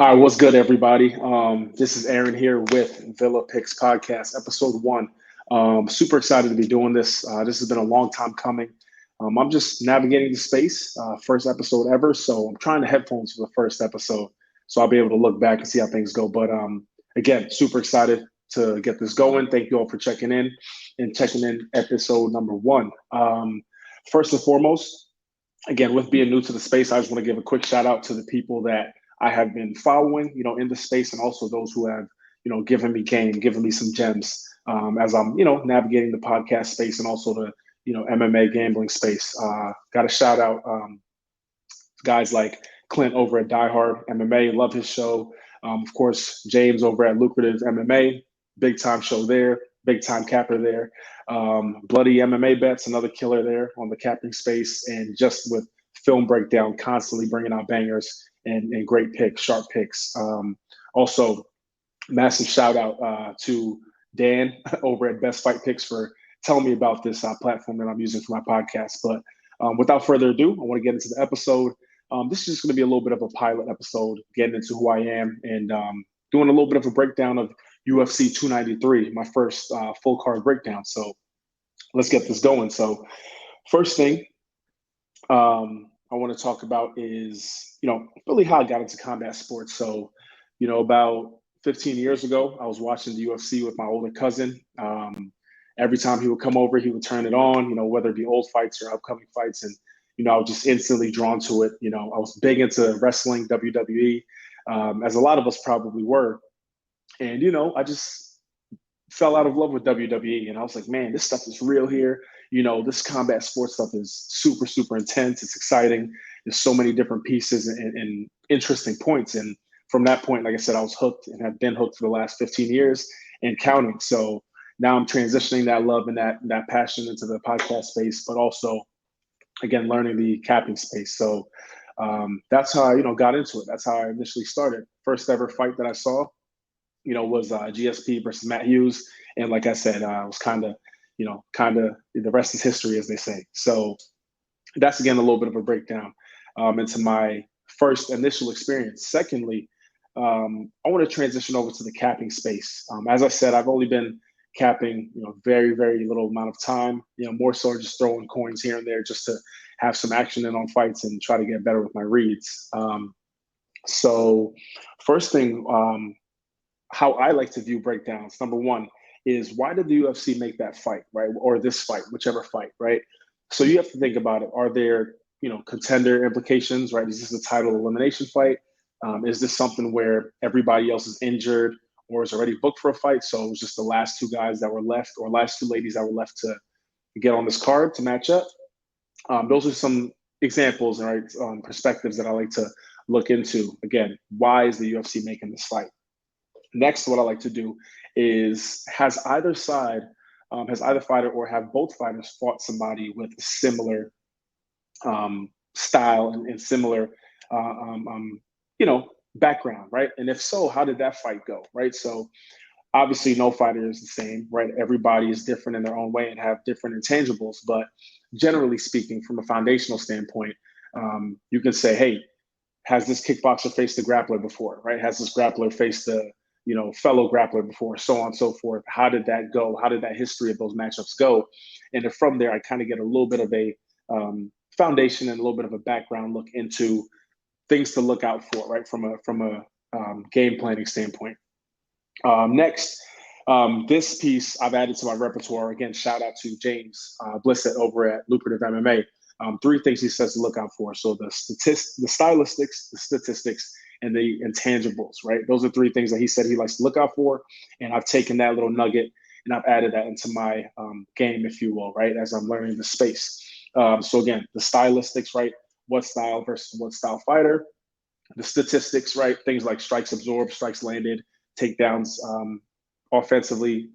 All right, what's good, everybody? This is Aaron here with Villa Picks Podcast, episode one. Super excited to be doing this. This has been a long time coming. I'm just navigating the space, first episode ever. So I'm trying the headphones for the first episode. So I'll be able to look back and see how things go. But again, super excited to get this going. Thank you all for checking in and checking in episode number one. First and foremost, again, with being new to the space, I just want to give a quick shout out to the people that I have been following, in the space, and also those who have, given me game, given me some gems as I'm, navigating the podcast space and also the, MMA gambling space. Got a shout out guys like Clint over at Die Hard MMA, love his show. Of course, James over at Lucrative MMA, big time show there, big time capper there. Bloody MMA Bets, another killer there on the capping space, and just with film breakdown, constantly bringing out bangers and great picks, sharp picks. Also, massive shout out to Dan over at Best Fight Picks for telling me about this platform that I'm using for my podcast. But without further ado, I want to get into the episode. This is just going to be a little bit of a pilot episode, getting into who I am and doing a little bit of a breakdown of UFC 293, my first full card breakdown. So let's get this going. So first thing I want to talk about is, really how I got into combat sports. So, about 15 years ago, I was watching the UFC with my older cousin. Every time he would come over, he would turn it on, whether it be old fights or upcoming fights. And, I was just instantly drawn to it. I was big into wrestling, WWE, as a lot of us probably were. And, I just fell out of love with WWE. And I was like, man, this stuff is real here. This combat sports stuff is super, super intense. It's exciting. There's so many different pieces and interesting points. And from that point, like I said, I was hooked and have been hooked for the last 15 years and counting. So now I'm transitioning that love and that passion into the podcast space, but also, again, learning the capping space. So that's how I, got into it. That's how I initially started. First ever fight that I saw, was GSP versus Matt Hughes. And like I said, I was kind of the rest is history, as they say. So that's, again, a little bit of a breakdown into my first initial experience. Secondly, I want to transition over to the capping space. As I said, I've only been capping, very, very little amount of time, more so just throwing coins here and there just to have some action in on fights and try to get better with my reads. So first thing, how I like to view breakdowns, number one, is why did the UFC make that fight, right? Or this fight, whichever fight, right? So you have to think about it. Are there, contender implications, right? Is this a title elimination fight? Is this something where everybody else is injured or is already booked for a fight? So it was just the last two guys that were left or last two ladies that were left to get on this card to match up. Those are some examples, right? Perspectives that I like to look into. Again, why is the UFC making this fight? Next, what I like to do is has either fighter or have both fighters fought somebody with a similar style and similar, background, right? And if so, how did that fight go, right? So obviously no fighter is the same, right? Everybody is different in their own way and have different intangibles. But generally speaking, from a foundational standpoint, you can say, hey, has this kickboxer faced the grappler before, right? Has this grappler faced the fellow grappler before, so on and so forth. How did that go? How did that history of those matchups go? And then from there, I kind of get a little bit of a foundation and a little bit of a background look into things to look out for, right? From a game planning standpoint. Next, this piece I've added to my repertoire. Again, shout out to James Blissett over at Lucrative MMA. Three things he says to look out for. So the stylistics, the statistics, and the intangibles, right? Those are three things that he said he likes to look out for. And I've taken that little nugget and I've added that into my game, if you will, right? As I'm learning the space. So again, the stylistics, right? What style versus what style fighter. The statistics, right? Things like strikes absorbed, strikes landed, takedowns offensively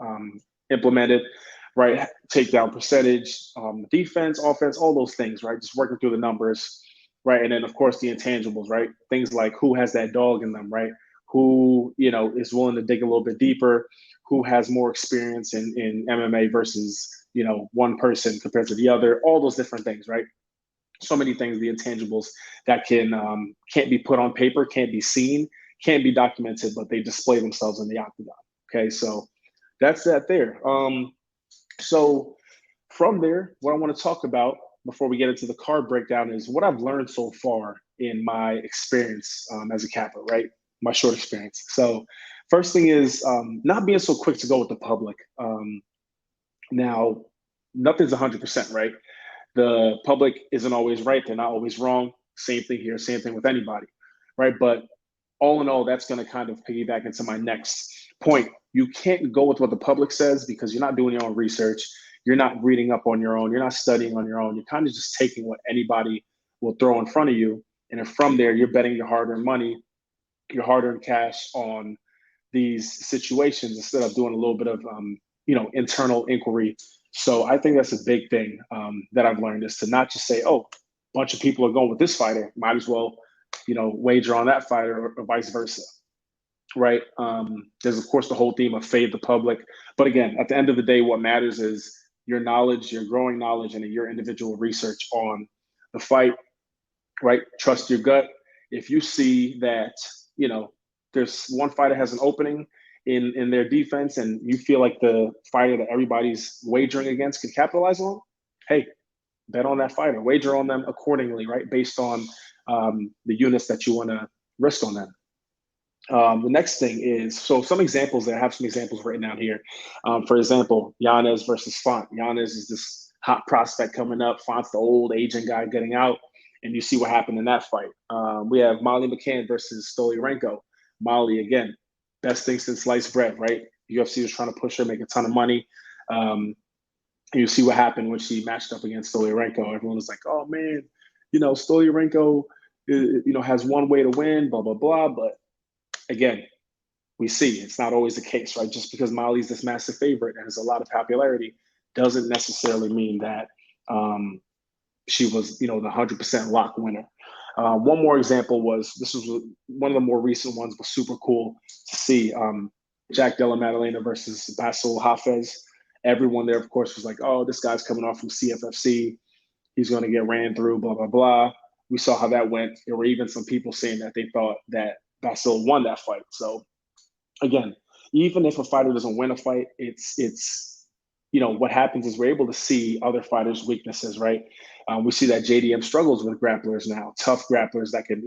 implemented, right? Takedown percentage, defense, offense, all those things, right? Just working through the numbers. Right. And then, of course, the intangibles, right? Things like who has that dog in them, right? Who, is willing to dig a little bit deeper, who has more experience in MMA versus, one person compared to the other, all those different things, right? So many things, the intangibles that can't be put on paper, can't be seen, can't be documented, but they display themselves in the octagon. Okay, so that's that there. So from there, what I want to talk about before we get into the card breakdown is what I've learned so far in my experience as a capper, right? My short experience. So first thing is not being so quick to go with the public. Now, nothing's 100%, right? The public isn't always right. They're not always wrong. Same thing here, same thing with anybody, right? But all in all, that's going to kind of piggyback into my next point. You can't go with what the public says because you're not doing your own research. You're not reading up on your own. You're not studying on your own. You're kind of just taking what anybody will throw in front of you. And then from there, you're betting your hard-earned money, your hard-earned cash on these situations instead of doing a little bit of, internal inquiry. So I think that's a big thing that I've learned is to not just say, oh, a bunch of people are going with this fighter. Might as well, wager on that fighter or vice versa. Right. There's, of course, the whole theme of fade the public. But again, at the end of the day, what matters is your knowledge, your growing knowledge, and your individual research on the fight. Right. Trust your gut. If you see that, there's one fighter has an opening in their defense and you feel like the fighter that everybody's wagering against can capitalize on, hey, bet on that fighter, wager on them accordingly, right? Based on the units that you want to risk on them. The next thing is, so some examples there, I have some examples written down here. For example, Yanez versus Font. Yanez is this hot prospect coming up. Font's the old aging guy getting out, and you see what happened in that fight. We have Molly McCann versus Stolyarenko. Molly, again, best thing since sliced bread, right? UFC was trying to push her, make a ton of money. You see what happened when she matched up against Stolyarenko. Everyone was like, oh, man, Stolyarenko, has one way to win, blah, blah, blah. But again, we see it's not always the case, right? Just because Molly's this massive favorite and has a lot of popularity doesn't necessarily mean that she was, the 100% lock winner. One more example this was one of the more recent ones, but super cool to see. Jack Della Maddalena versus Basil Hafez. Everyone there, of course, was like, oh, this guy's coming off from CFFC. He's going to get ran through, blah, blah, blah. We saw how that went. There were even some people saying that they thought that Basil won that fight. So again, even if a fighter doesn't win a fight, it's what happens is we're able to see other fighters' weaknesses, right? We see that JDM struggles with grapplers now, tough grapplers that can,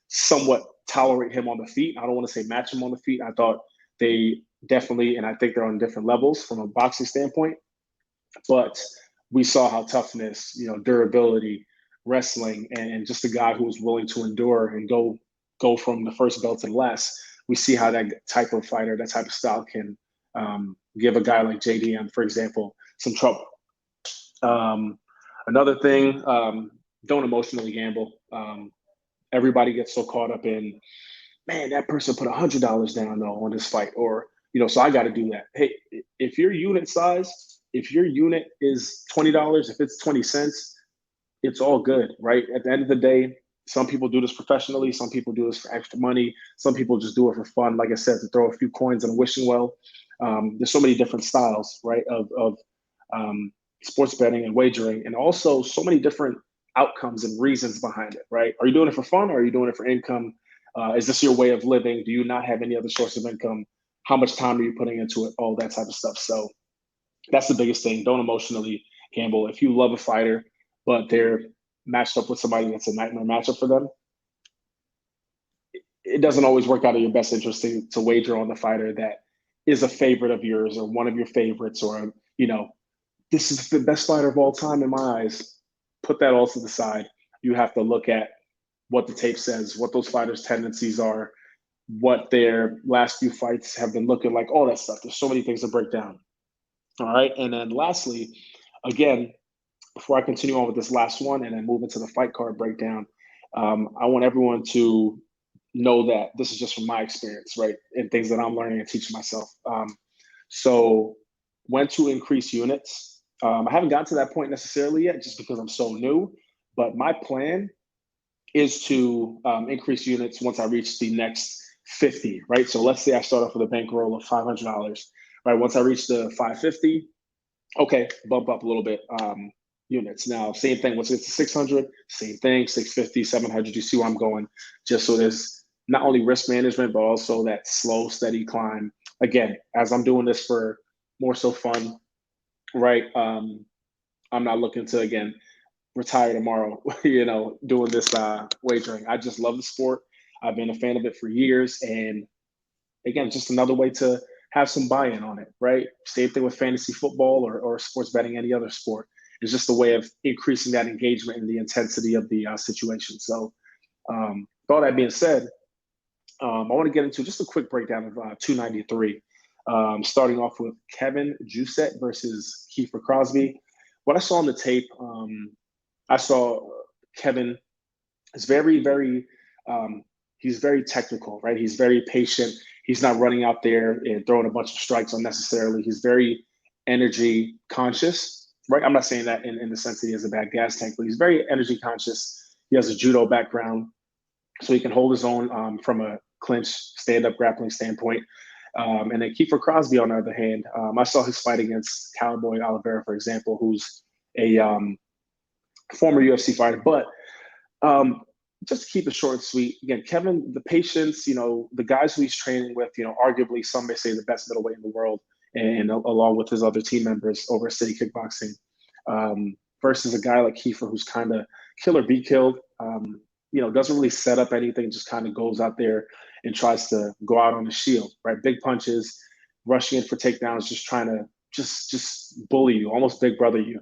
somewhat tolerate him on the feet. I don't want to say match him on the feet. I thought they definitely, and I think they're on different levels from a boxing standpoint, but we saw how toughness, durability, wrestling, and just a guy who was willing to endure and go from the first belt to the last. We see how that type of fighter, that type of style can give a guy like JDM, for example, some trouble. Another thing, don't emotionally gamble. Everybody gets so caught up in, man, that person put $100 down though on this fight, or so I got to do that. Hey, if your unit size, if your unit is $20, if it's 20 cents, it's all good, right? At the end of the day, some people do this professionally. Some people do this for extra money. Some people just do it for fun. Like I said, to throw a few coins in a wishing well. There's so many different styles, right, of sports betting and wagering, and also so many different outcomes and reasons behind it, right? Are you doing it for fun or are you doing it for income? Is this your way of living? Do you not have any other source of income? How much time are you putting into it? All that type of stuff. So that's the biggest thing. Don't emotionally gamble. If you love a fighter, but they're matched up with somebody that's a nightmare matchup for them, it doesn't always work out in your best interest to wager on the fighter that is a favorite of yours or one of your favorites, or, this is the best fighter of all time in my eyes. Put that all to the side. You have to look at what the tape says, what those fighters' tendencies are, what their last few fights have been looking like, all that stuff. There's so many things to break down. All right. And then lastly, again, before I continue on with this last one and then move into the fight card breakdown, I want everyone to know that this is just from my experience, right? And things that I'm learning and teaching myself. So when to increase units. I haven't gotten to that point necessarily yet, just because I'm so new, but my plan is to increase units once I reach the next 50, right? So let's say I start off with a bankroll of $500, right? Once I reach the 550, okay, bump up a little bit units. Now, same thing, once it's to 600, same thing, 650, 700, you see where I'm going, just so there's not only risk management, but also that slow, steady climb. Again, as I'm doing this for more so fun, right? I'm not looking to, again, retire tomorrow, doing this wagering. I just love the sport. I've been a fan of it for years. And again, just another way to have some buy-in on it, right? Same thing with fantasy football or sports betting, any other sport. It's just a way of increasing that engagement and the intensity of the situation. So, with all that being said, I want to get into just a quick breakdown of 293. Starting off with Kevin Juset versus Kiefer Crosby. What I saw on the tape, I saw Kevin is he's very technical, right? He's very patient. He's not running out there and throwing a bunch of strikes unnecessarily. He's very energy conscious, right? I'm not saying that in the sense that he has a bad gas tank, but he's very energy conscious. He has a judo background, so he can hold his own from a clinch, stand-up grappling standpoint. And then Kiefer Crosby, on the other hand, I saw his fight against Cowboy Oliveira, for example, who's a former UFC fighter. But just to keep it short and sweet, again, Kevin, the patience, the guys who he's training with, arguably some may say the best middleweight in the world, and along with his other team members over at City Kickboxing, versus a guy like Kiefer who's kind of kill or be killed, doesn't really set up anything, just kind of goes out there and tries to go out on the shield, right? Big punches, rushing in for takedowns, just trying to just bully you, almost big brother you.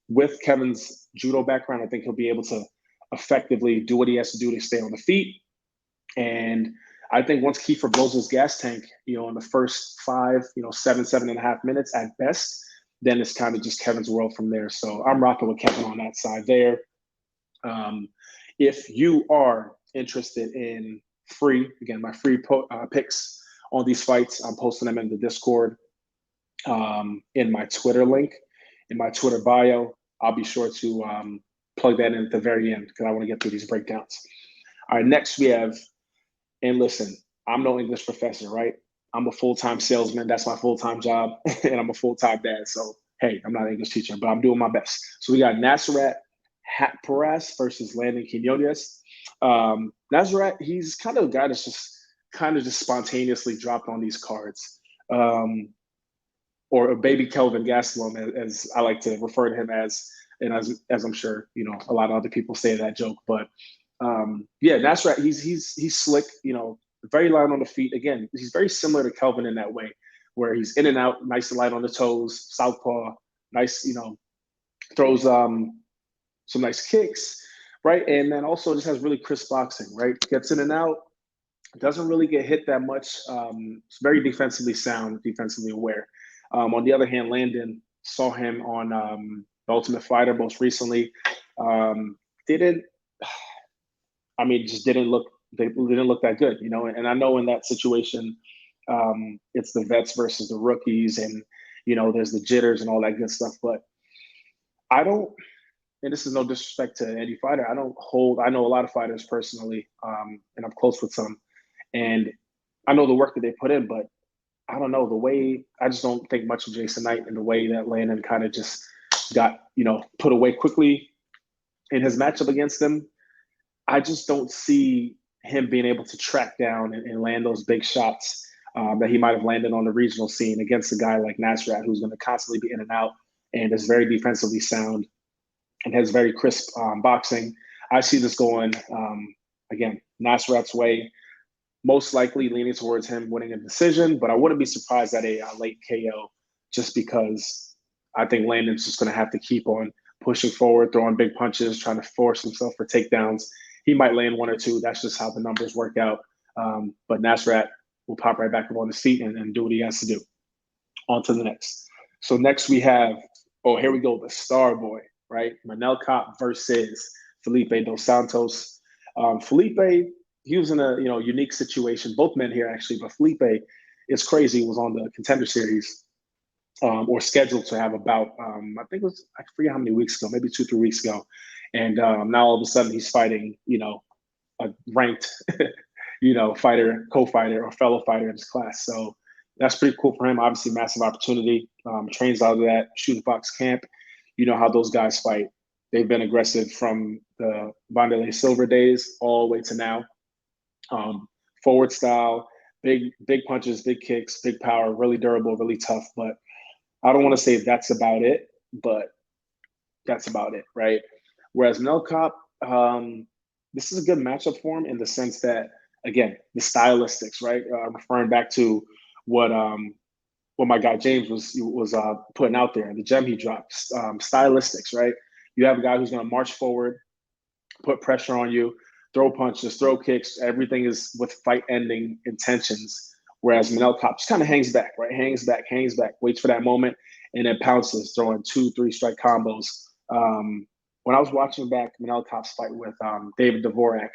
With Kevin's judo background, I think he'll be able to effectively do what he has to do to stay on the feet. And I think once Kiefer blows his gas tank, in the first 7.5 minutes at best, then it's kind of just Kevin's world from there. So I'm rocking with Kevin on that side there. If you are interested in my free picks on these fights, I'm posting them in the Discord, in my Twitter link, in my Twitter bio. I'll be sure to plug that in at the very end because I want to get through these breakdowns. All right, next we have, and listen, I'm no English professor, right? I'm a full-time salesman. That's my full-time job. And I'm a full-time dad. So, hey, I'm not an English teacher, but I'm doing my best. So we got Nazareth Hatparas versus Landon Quinones. Nazareth, he's kind of a guy that's just spontaneously dropped on these cards. Or a baby Kelvin Gastelum, as I like to refer to him as, and as I'm sure, a lot of other people say that joke. But Nazareth, he's slick, very light on the feet. Again, he's very similar to Kelvin in that way, where he's in and out, nice and light on the toes, southpaw, nice, throws some nice kicks, right? And then also just has really crisp boxing, right? Gets in and out, doesn't really get hit that much. It's very defensively sound, defensively aware. On the other hand, Landon, saw him on The Ultimate Fighter most recently. Just didn't look that good, and I know in that situation, it's the vets versus the rookies, and there's the jitters and all that good stuff. But I don't, and this is no disrespect to any fighter, I know a lot of fighters personally, and I'm close with some, and I know the work that they put in, but I don't know, I just don't think much of Jason Knight in the way that Landon kind of just got, put away quickly in his matchup against him. I just don't see him being able to track down and land those big shots that he might have landed on the regional scene against a guy like Nazareth, who's going to constantly be in and out and is very defensively sound and has very crisp boxing. I see this going, again, Nazareth's way, most likely leaning towards him winning a decision, but I wouldn't be surprised at a late KO, just because I think Landon's just going to have to keep on pushing forward, throwing big punches, trying to force himself for takedowns. He might land one or two. That's just how the numbers work out. But Nazareth will pop right back up on his feet and do what he has to do. On to the next. So next we have, here we go, the star boy, right? Manel versus Felipe dos Santos. Felipe, he was in a unique situation. Both men here actually, but Felipe, it's crazy. He was on the Contender Series, or scheduled to have about I think it was, I forget how many weeks ago, maybe 2-3 weeks ago, and now all of a sudden he's fighting a ranked fighter, co-fighter, or fellow fighter in his class. So that's pretty cool for him. Obviously, massive opportunity. Trains out of that shooting box camp. You know how those guys fight. They've been aggressive from the Vanderlei Silver days all the way to now. Forward style, big punches, big kicks, big power, really durable, really tough. But I don't want to say that's about it, but that's about it, right? Whereas Manel Cop, this is a good matchup for him in the sense that, again, the stylistics, right? Referring back to what my guy James was putting out there, the gem he dropped, stylistics, right? You have a guy who's going to march forward, put pressure on you, throw punches, throw kicks. Everything is with fight-ending intentions. Whereas Manel Cop just kind of hangs back, right? Hangs back, waits for that moment, and then pounces, throwing 2-3 strike combos. When I was watching back Manel Cop's fight with David Dvorak,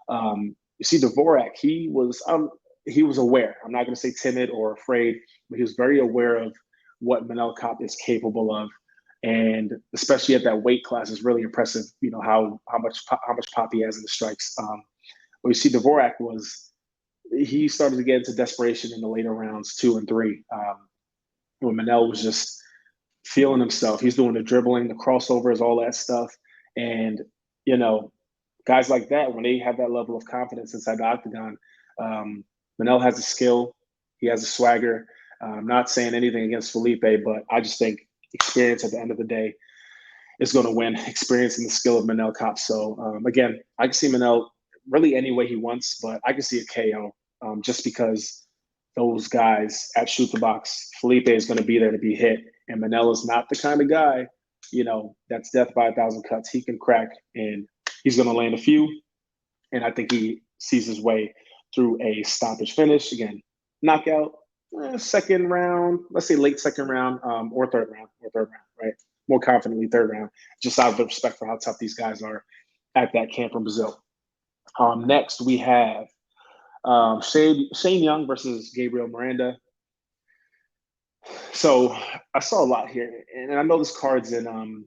you see Dvorak, he was aware. I'm not going to say timid or afraid, but he was very aware of what Manel Cop is capable of. And especially at that weight class, is really impressive. You know how much pop he has in the strikes. What you see, Dvorak he started to get into desperation in the later rounds 2 and 3. When Manel was just feeling himself, he's doing the dribbling, the crossovers, all that stuff. And guys like that, when they have that level of confidence inside the octagon, Manel has a skill, he has a swagger. I'm not saying anything against Felipe, but I just think experience at the end of the day is going to win. Experience and the skill of Manel Cop. So again, I can see Manel really any way he wants, but I can see a KO just because those guys at Shoot the Box, Felipe is going to be there to be hit, and Manel is not the kind of guy, that's death by 1,000 cuts. He can crack, and he's going to land a few, and I think he sees his way through a stoppage finish. Again, knockout, second round, let's say late second round, or third round, right? More confidently third round, just out of respect for how tough these guys are at that camp in Brazil. Next, we have Shane Jung versus Gabriel Miranda. So I saw a lot here, and I know this card's in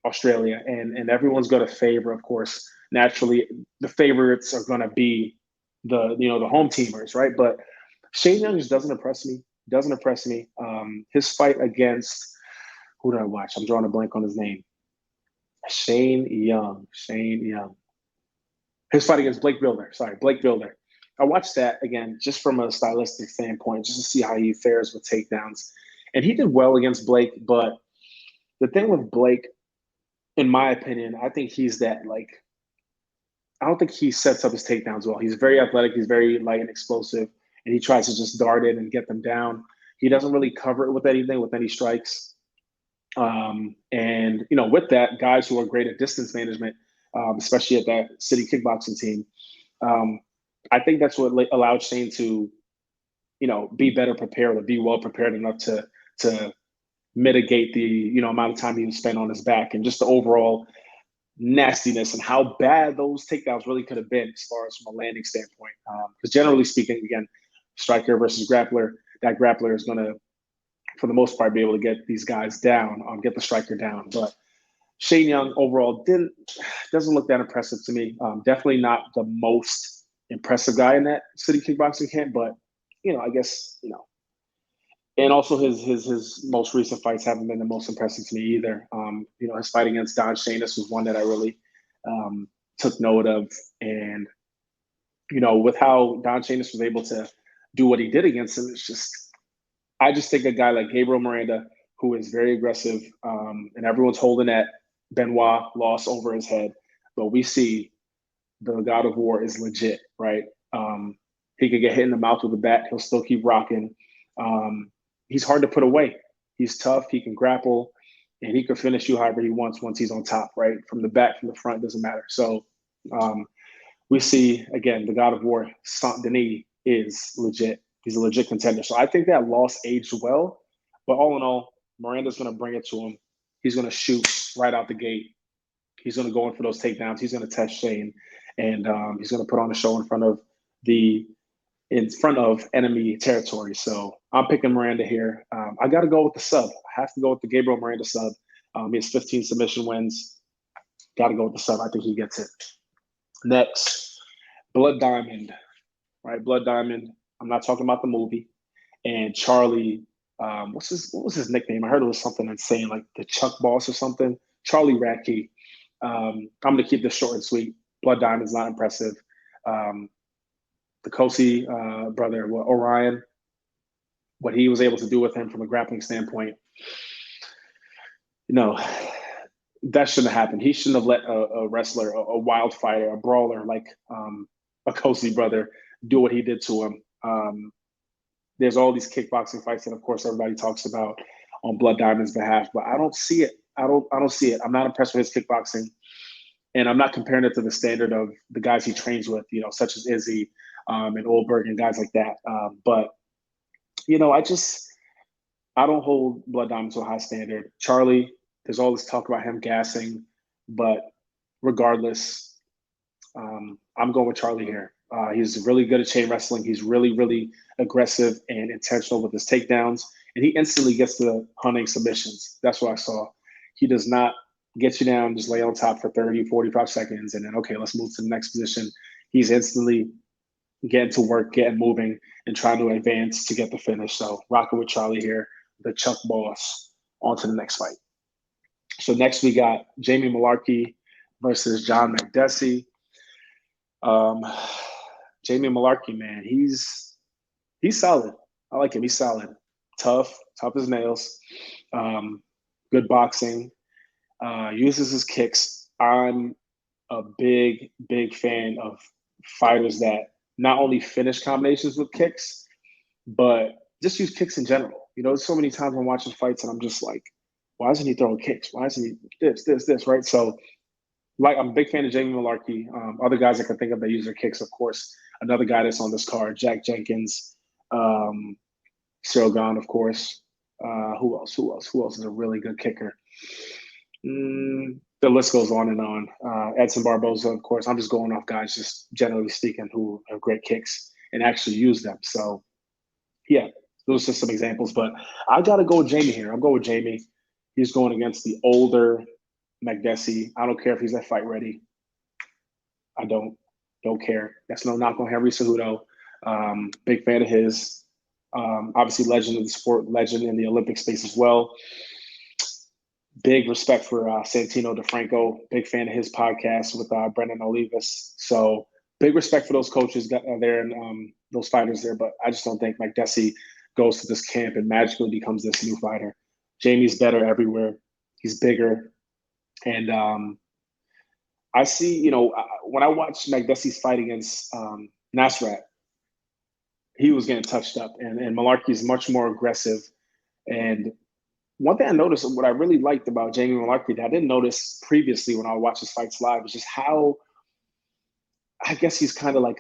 Australia, and everyone's going to favor, of course. Naturally, the favorites are going to be the home teamers, right? But Shane Jung just doesn't impress me. His fight against, who did I watch? I'm drawing a blank on his name. Shane Jung. His fight against Blake Builder. I watched that again just from a stylistic standpoint, just to see how he fares with takedowns. And he did well against Blake, but the thing with Blake, in my opinion, I think he's I don't think he sets up his takedowns well. He's very athletic, he's very light and explosive, and he tries to just dart in and get them down. He doesn't really cover it with anything, with any strikes. And with that, guys who are great at distance management, especially at that city kickboxing team, I think that's what allowed Shane to, be better prepared, or be well prepared enough to mitigate the amount of time he was spent on his back, and just the overall nastiness and how bad those takedowns really could have been as far as from a landing standpoint. Because generally speaking, again, striker versus grappler, that grappler is going to, for the most part, be able to get these guys down, get the striker down. But Shane Jung overall doesn't look that impressive to me. Definitely not the most impressive guy in that city kickboxing camp, but I guess and also his most recent fights haven't been the most impressive to me either. His fight against Don Shainis was one that I really took note of, and with how Don Shainis was able to do what he did against him, I just think a guy like Gabriel Miranda, who is very aggressive, and everyone's holding that Benoit loss over his head, but we see the God of War is legit, right? He could get hit in the mouth with a bat, he'll still keep rocking. He's hard to put away. He's tough, he can grapple, and he can finish you however he wants once he's on top, right? From the back, from the front, doesn't matter. So we see, again, the God of War, Saint Denis, is legit. He's a legit contender. So I think that loss aged well. But all in all, Miranda's going to bring it to him. He's going to shoot right out the gate. He's going to go in for those takedowns. He's going to test Shane, and he's going to put on a show in front of enemy territory. So I'm picking Miranda here. I got to go with the sub. I have to go with the Gabriel Miranda sub. He has 15 submission wins. Got to go with the sub. I think he gets it. Next, Blood Diamond. Right, Blood Diamond. I'm not talking about the movie. And Charlie, what was his nickname? I heard it was something insane, like the Chuck Boss or something. Charlie Radke. I'm going to keep this short and sweet. Blood Diamond's not impressive. the Kosi brother, Orion, what he was able to do with him from a grappling standpoint, that shouldn't have happened. He shouldn't have let a wrestler, a wild fighter, a brawler like a Kosi brother do what he did to him. There's all these kickboxing fights that, of course, everybody talks about on Blood Diamond's behalf, but I don't see it. I don't see it. I'm not impressed with his kickboxing, and I'm not comparing it to the standard of the guys he trains with, such as Izzy and Ulberg and guys like that. But I don't hold Blood Diamond to a high standard. Charlie, there's all this talk about him gassing, but regardless, I'm going with Charlie here. He's really good at chain wrestling. He's really, really aggressive and intentional with his takedowns, and he instantly gets to hunting submissions. That's what I saw. He does not get you down, just lay on top for 30, 45 seconds, and then, okay, let's move to the next position. He's instantly getting to work, getting moving, and trying to advance to get the finish. So rocking with Charlie here, the Chuck Boss. On to the next fight. So next we got Jamie Malarkey versus John McDessie. Jamie Malarkey, man, he's solid. I like him. He's solid. Tough as nails. Good boxing. Uses his kicks. I'm a big fan of fighters that not only finish combinations with kicks, but just use kicks in general. So many times I'm watching fights and I'm just like, why isn't he throwing kicks? Why isn't he this, right? So, I'm a big fan of Jamie Malarkey. Other guys I can think of that use their kicks, of course. Another guy that's on this card, Jack Jenkins, Cyril Gahn, of course. Who else is a really good kicker? The list goes on and on. Edson Barboza, of course. I'm just going off guys, just generally speaking, who have great kicks and actually use them. So, yeah, those are just some examples. But I got to go with Jamie here. I'm going with Jamie. He's going against the older McDessie. I don't care if he's at fight ready. I don't care. That's no knock on Henry Cejudo. Big fan of his. Obviously, legend of the sport, legend in the Olympic space as well. Big respect for Santino DeFranco. Big fan of his podcast with Brendan Olivas. So big respect for those coaches there and those fighters there. But I just don't think McDessie goes to this camp and magically becomes this new fighter. Jamie's better everywhere. He's bigger. And I see, when I watched McDessie's fight against Nazareth, he was getting touched up. And Malarkey's much more aggressive. And one thing I noticed, what I really liked about Jamie Malarkey that I didn't notice previously when I watched his fights live, is just how, I guess he's kind of like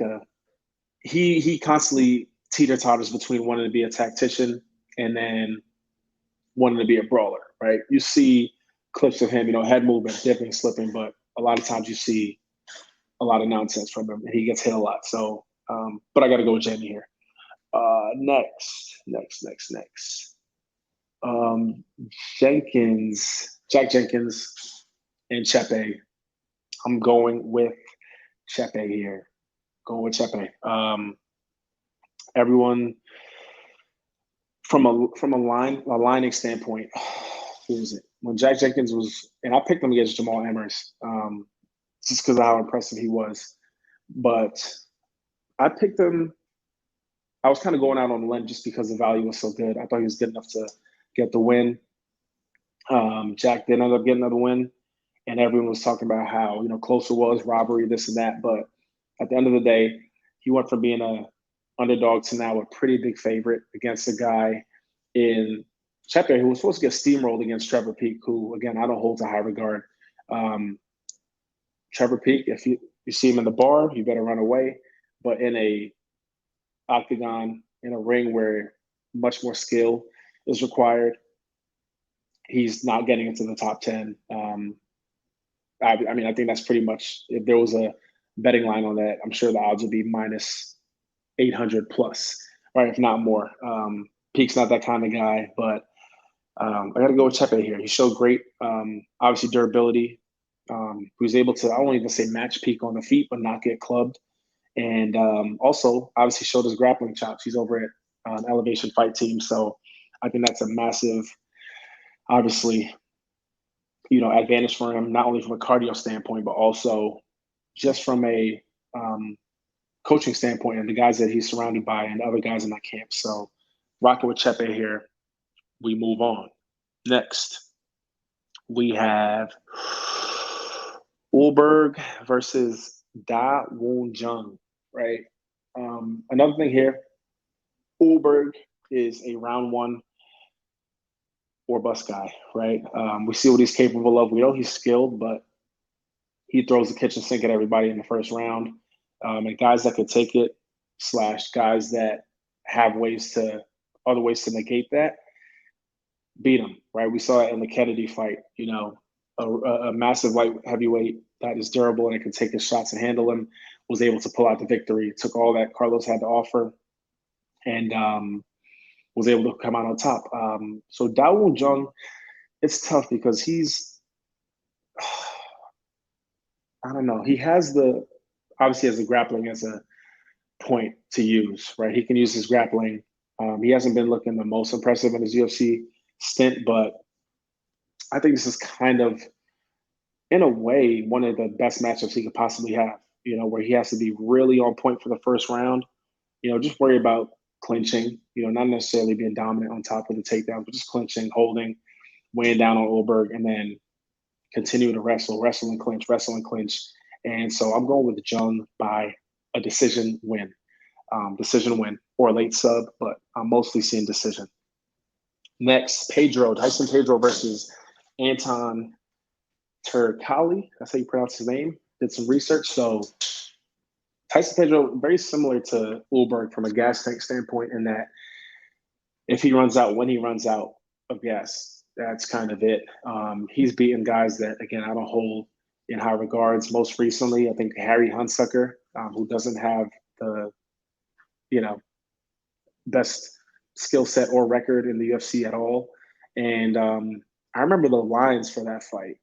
he constantly teeter-totters between wanting to be a tactician and then wanting to be a brawler, right? You see clips of him, head movement, dipping, slipping, but a lot of times you see a lot of nonsense from him and he gets hit a lot. So, but I got to go with Jamie here. Next. Jack Jenkins and Chepe. I'm going with Chepe here. Everyone from a lining standpoint, who was it? When Jack Jenkins was, and I picked him against Jamal Emmers, just because of how impressive he was. But I picked him. I was kind of going out on a limb just because the value was so good. I thought he was good enough to get the win. Jack did end up getting another win, and everyone was talking about how close it was, robbery, this and that. But at the end of the day, he went from being a underdog to now a pretty big favorite against a guy in Chepe who was supposed to get steamrolled against Trevor Peek, who again I don't hold to high regard. Trevor Peek, if you see him in the bar, you better run away. But in a octagon, in a ring where much more skill is required, he's not getting into the top 10. I think that's pretty much, if there was a betting line on that, I'm sure the odds would be minus 800 plus, right? If not more. Peek's not that kind of guy, but I got to go with Chepe here. He showed great, obviously, durability. He was able to, I won't even say match Peek on the feet, but not get clubbed. And also, obviously, showed his grappling chops. He's over at Elevation Fight Team. So I think that's a massive, obviously, advantage for him, not only from a cardio standpoint, but also just from a coaching standpoint and the guys that he's surrounded by and other guys in that camp. So rocking with Chepe here. We move on. Next, we have Ulberg versus Da Woon Jung, right? Another thing here, Ulberg is a round one or bust guy, right? We see what he's capable of. We know he's skilled, but he throws the kitchen sink at everybody in the first round. And guys that could take it, / guys that have other ways to negate that, beat him, right? We saw it in the Kennedy fight, a massive light heavyweight that is durable and it can take his shots and handle him, was able to pull out the victory, took all that Carlos had to offer, and was able to come out on top. So Dawoon Jung, it's tough because I don't know. He has obviously has the grappling as a point to use, right? He can use his grappling. He hasn't been looking the most impressive in his UFC stint, but I think this is kind of, in a way, one of the best matchups he could possibly have, where he has to be really on point for the first round, just worry about clinching, not necessarily being dominant on top of the takedowns, but just clinching, holding, weighing down on Ulberg, and then continue to wrestle and clinch. And so I'm going with Jung by a decision win, or a late sub, but I'm mostly seeing decision. Next, Tyson Pedro versus Anton Turkali. That's how you pronounce his name. Did some research. So Tyson Pedro, very similar to Ulberg from a gas tank standpoint, in that when he runs out of gas, that's kind of it. He's beaten guys that, again, I don't hold in high regards. Most recently, I think Harry Hunsucker, who doesn't have the, best skill set or record in the UFC at all. And I remember the lines for that fight.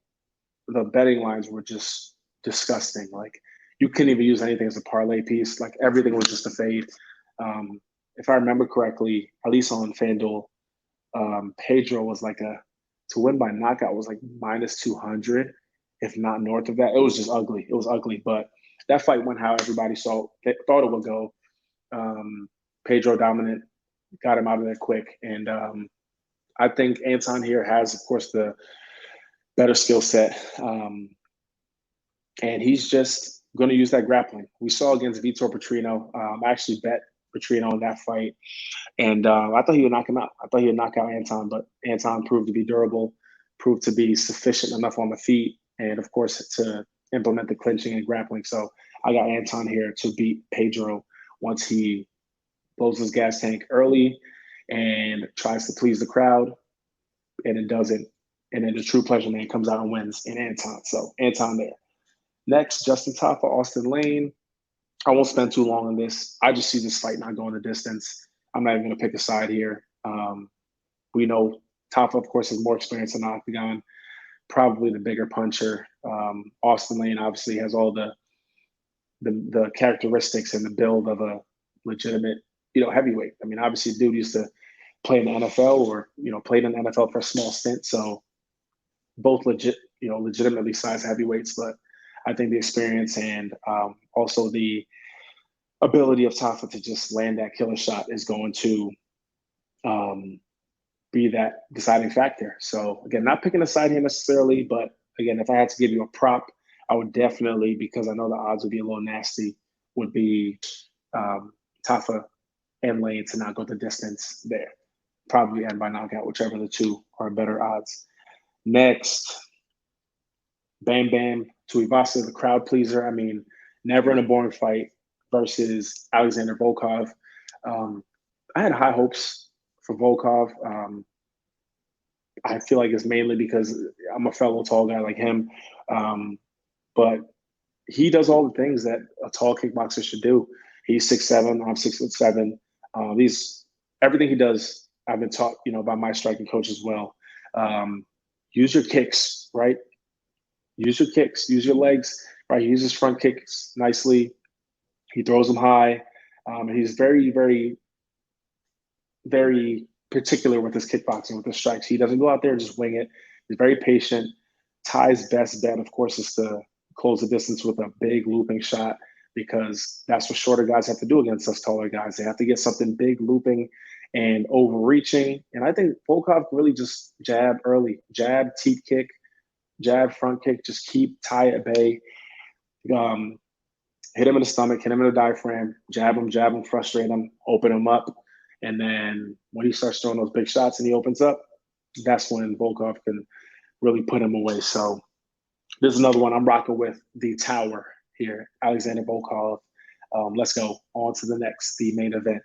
The betting lines were just disgusting. Like, you couldn't even use anything as a parlay piece. Like, everything was just a fade. If I remember correctly, at least on FanDuel, Pedro was to win by knockout was like -200, if not north of that. It was just ugly. It was ugly. But that fight went how everybody thought it would go. Pedro dominant, got him out of there quick. And I think Anton here has, of course, the better skill set. And he's just going to use that grappling. We saw against Vitor Petrino. I actually bet Petrino in that fight. And I thought he would knock him out. I thought he would knock out Anton, but Anton proved to be durable, proved to be sufficient enough on the feet, and, of course, to implement the clinching and grappling. So I got Anton here to beat Pedro once he blows his gas tank early and tries to please the crowd, and it doesn't. And then the true pleasure man comes out and wins in Anton. So Anton there. Next, Justin Taffa, Austin Lane. I won't spend too long on this. I just see this fight not going the distance. I'm not even going to pick a side here. We know Taffa, of course, has more experience in the octagon, probably the bigger puncher. Austin Lane obviously has all the characteristics and the build of a legitimate, heavyweight. I mean, obviously, dude used to play in the NFL or, played in the NFL for a small stint. So both legitimately sized heavyweights, but I think the experience and also the ability of Taffa to just land that killer shot is going to be that deciding factor. So again, not picking a side here necessarily, but again, if I had to give you a prop, I would definitely, because I know the odds would be a little nasty, would be Taffa and Lane to not go the distance there. Probably end by knockout, whichever the two are better odds. Next, Bam Bam Tuivasa, the crowd pleaser. I mean, never in a boring fight versus Alexander Volkov. I had high hopes for Volkov. I feel like it's mainly because I'm a fellow tall guy like him. But he does all the things that a tall kickboxer should do. He's 6'7", I'm 6'7". Everything he does, I've been taught, by my striking coach as well. Use your kicks, right? Use your kicks, use your legs, right? He uses front kicks nicely. He throws them high. He's very, very, very particular with his kickboxing, with his strikes. He doesn't go out there and just wing it. He's very patient. Ty's best bet, of course, is to close the distance with a big looping shot. because that's what shorter guys have to do against us taller guys. They have to get something big, looping, and overreaching. And I think Volkov really just jab early, jab, teep kick, jab, front kick, just keep tie at bay. Hit him in the stomach, hit him in the diaphragm, jab him, frustrate him, open him up. And then when he starts throwing those big shots and he opens up, that's when Volkov can really put him away. So this is another one I'm rocking with, the Tower here, Alexander Volkov. Let's go on to the next, the main event.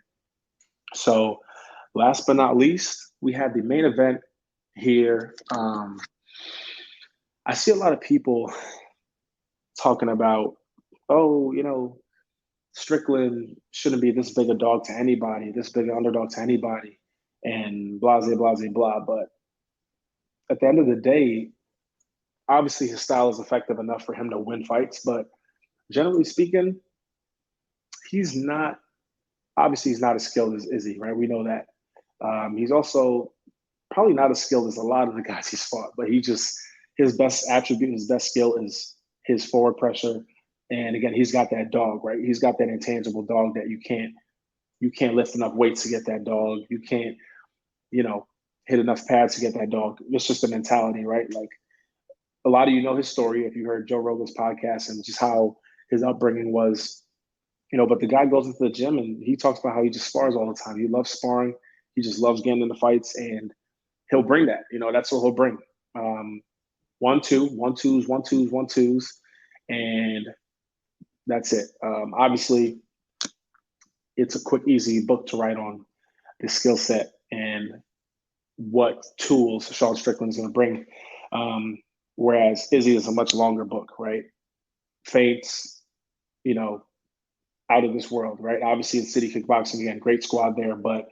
So last but not least, we have the main event here. I see a lot of people talking about, oh, Strickland shouldn't be this big a dog to anybody, this big an underdog to anybody, and blah, blah, blah, blah. But at the end of the day, obviously his style is effective enough for him to win fights. But generally speaking, he's not as skilled as Izzy, right? We know that. He's also probably not as skilled as a lot of the guys he's fought, but his best attribute, his best skill is his forward pressure. And again, he's got that dog, right? He's got that intangible dog that you can't lift enough weights to get that dog. You can't, hit enough pads to get that dog. It's just a mentality, right? Like a lot of his story if you heard Joe Rogan's podcast and just how his upbringing was, but the guy goes into the gym and he talks about how he just spars all the time. He loves sparring. He just loves getting into fights and he'll bring that, that's what he'll bring. 1-2, 1-2s, 1-2s, 1-2s. And that's it. Obviously, it's a quick, easy book to write on the skill set and what tools Sean Strickland is going to bring. Whereas Izzy is a much longer book, right? Feints, out of this world, right? Obviously, in City Kickboxing, again, great squad there, but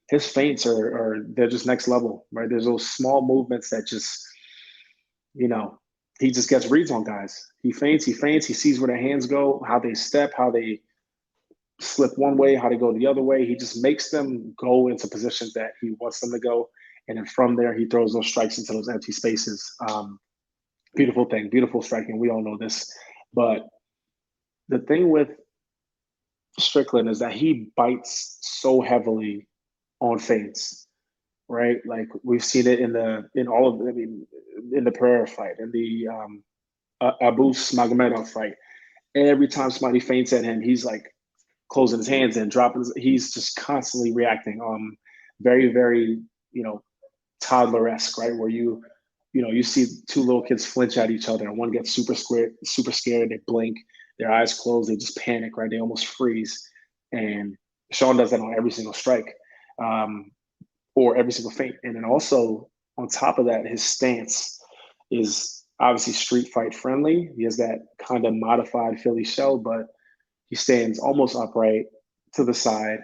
his feints they're just next level, right? There's those small movements that just, he just gets reads on guys. He feints, he sees where their hands go, how they step, how they slip one way, how they go the other way. He just makes them go into positions that he wants them to go. And then from there, he throws those strikes into those empty spaces. Beautiful thing, beautiful striking. We all know this. But the thing with Strickland is that he bites so heavily on feints, right? Like we've seen it in the Pereira fight, in the Abus Magomedov fight. Every time somebody feints at him, he's like closing his hands and dropping. He's just constantly reacting. Very, very, toddler-esque, right? Where you see two little kids flinch at each other and one gets super scared, they blink, their eyes close, they just panic, right? They almost freeze. And Sean does that on every single strike, or every single feint. And then also on top of that, his stance is obviously street fight friendly. He has that kind of modified Philly shell, but he stands almost upright to the side.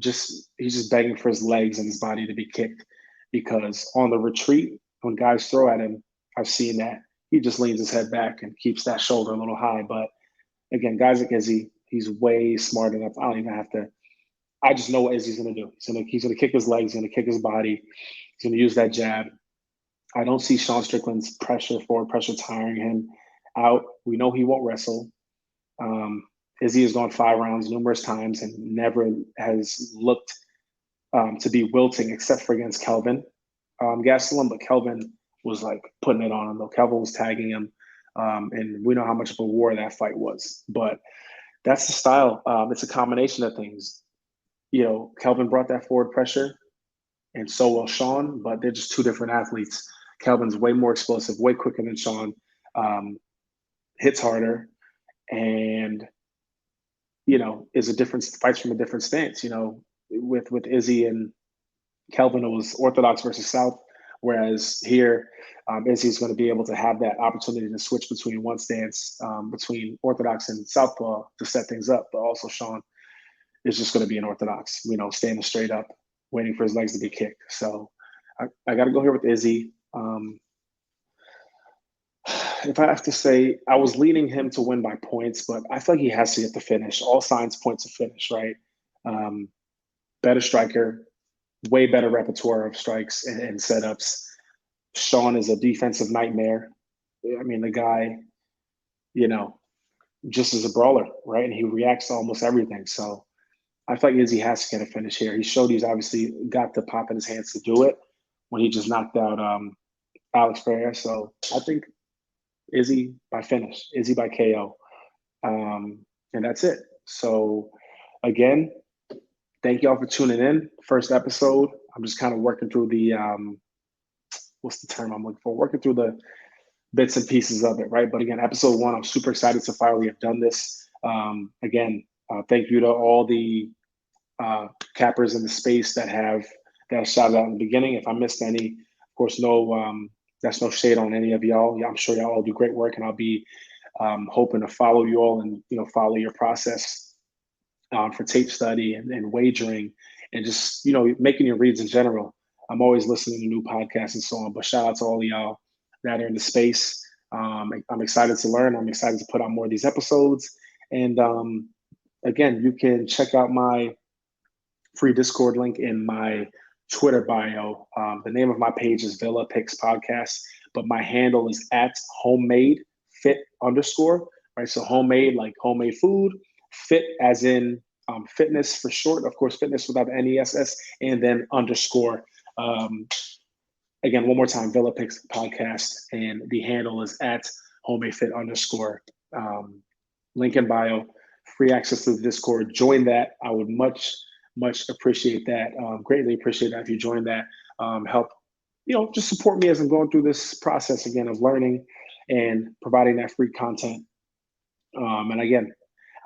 He's just begging for his legs and his body to be kicked, because on the retreat, when guys throw at him, I've seen that he just leans his head back and keeps that shoulder a little high. But again, guys like Izzy, he's way smart enough. I don't even have to. I just know what Izzy's going to do. He's going to kick his legs, he's going to kick his body, he's going to use that jab. I don't see Sean Strickland's forward pressure tiring him out. We know he won't wrestle. Izzy has gone 5 rounds numerous times and never has looked to be wilting except for against Kelvin Gastelum, but Kelvin was like putting it on him though. Kelvin was tagging him, and we know how much of a war that fight was. But that's the style. It's a combination of things. Kelvin brought that forward pressure, and so will Sean, but they're just two different athletes. Kelvin's way more explosive, way quicker than Sean, hits harder, and fights from a different stance. With Izzy and Kelvin, it was orthodox versus south, whereas here, Izzy's going to be able to have that opportunity to switch between one stance, between orthodox and southpaw to set things up. But also Sean is just going to be an orthodox, standing straight up, waiting for his legs to be kicked. So I got to go here with Izzy. If I have to say, I was leaning him to win by points, but I feel like he has to get the finish. All signs point to finish, right? Better striker, way better repertoire of strikes and setups. Sean is a defensive nightmare. I mean, the guy, just as a brawler, right? And he reacts to almost everything. So I feel like Izzy has to get a finish here. He showed he's obviously got the pop in his hands to do it when he just knocked out Alex Pereira. So I think Izzy by finish, Izzy by KO. And that's it. So again, thank y'all for tuning in. First episode. I'm just kind of working through the what's the term I'm looking for? Working through the bits and pieces of it, right? But again, episode 1, I'm super excited to finally have done this. Again, thank you to all the cappers in the space that shouted out in the beginning. If I missed any, of course, that's no shade on any of y'all. Yeah, I'm sure y'all all do great work, and I'll be hoping to follow you all and follow your process for tape study and wagering and just making your reads in general. I'm always listening to new podcasts and so on. But shout out to all of y'all that are in the space. I'm excited to learn. I'm excited to put out more of these episodes. And again, you can check out my free Discord link in my Twitter bio. The name of my page is Villa Picks Podcast, but my handle is at homemade fit underscore, right? So homemade, like homemade food, fit as in fitness for short, of course, fitness without the NESS, and then underscore. Again, one more time, Villa Picks Podcast, and the handle is at homemade fit underscore. Link in bio, free access to the Discord. Join that. I would much appreciate that. Greatly appreciate that if you join that. Help, just support me as I'm going through this process again of learning and providing that free content. And again,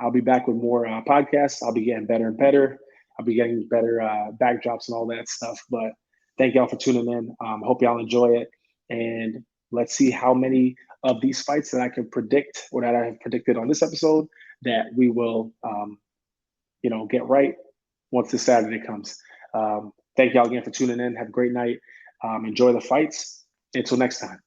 I'll be back with more podcasts. I'll be getting better and better. I'll be getting better backdrops and all that stuff. But thank y'all for tuning in. Hope y'all enjoy it. And let's see how many of these fights that I can predict or that I have predicted on this episode that we will, get right once this Saturday comes. Thank y'all again for tuning in. Have a great night. Enjoy the fights. Until next time.